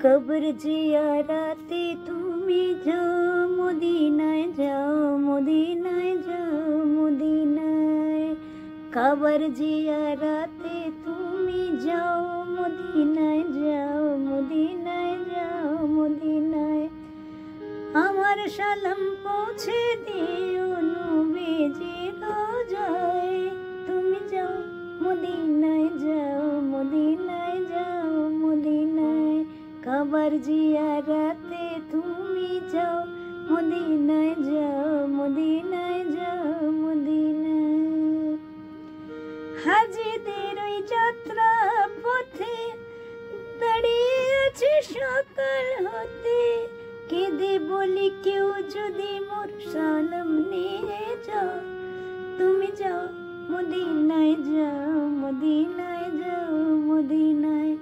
কবর জিয়ারাতে তুমি যাও মদিনায়, যাও মদিনায়, যাও মদিনায়। কবর জিয়ারাতে তুমি যাও মদিনায়, যাও মদিনায়, যাও মদিনায়। আমার সালাম পৌঁছে দিও নবীজি রোজায়, তুমি যাও মদিনায়, যাও মদিনায়, যাও মদিনায়। কবর জিয়ারাতে তুমি যাও মদিনায়, যাও মদিনায়, যাও মদিনায়। হাজিদের ওই যাত্রা পথে দাঁড়িয়ে আছে সকাল হতে, কেঁদে বলি কেউ যদি মোর সালাম নিয়ে যাও, তুমি যাও মদিনায়, যাও মদিনায়, যাও মদিনায়।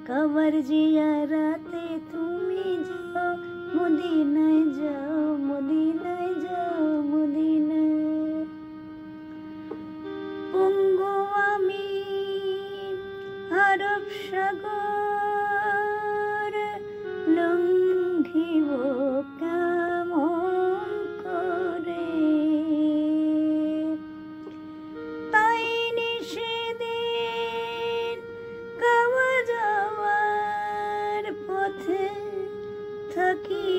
কবর জিয়ারাতে তুমি যাও মদিনায়, যাও মদিনায়, যাও মদিনায়। পঙ্গু আমি আরব সাগর লঙ্ঘিব কেমন করে, তাই নিষেধের কাওয়া যাওয়ার পথে থাকি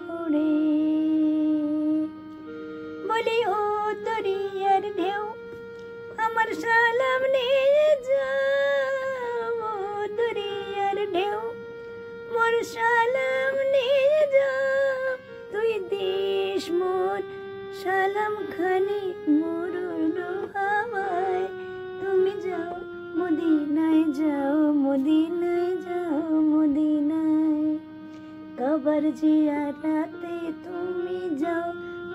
পড়ে। বলি ও দরিয়ার ঢেউ আমার সালাম নিয়ে যাও, দরিয়ার ঢেউ মোর সালাম নিয়ে যাও। তুই দিস মোর সালাম খানি মুরুল হাওয়ায়, তুমি যাও মদিনায়, যাও মদিনায়, যাও মদিনায়। কবর জিয়ারাতে তুমি যাও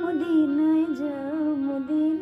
মদিনায়, যাও মদিনায়।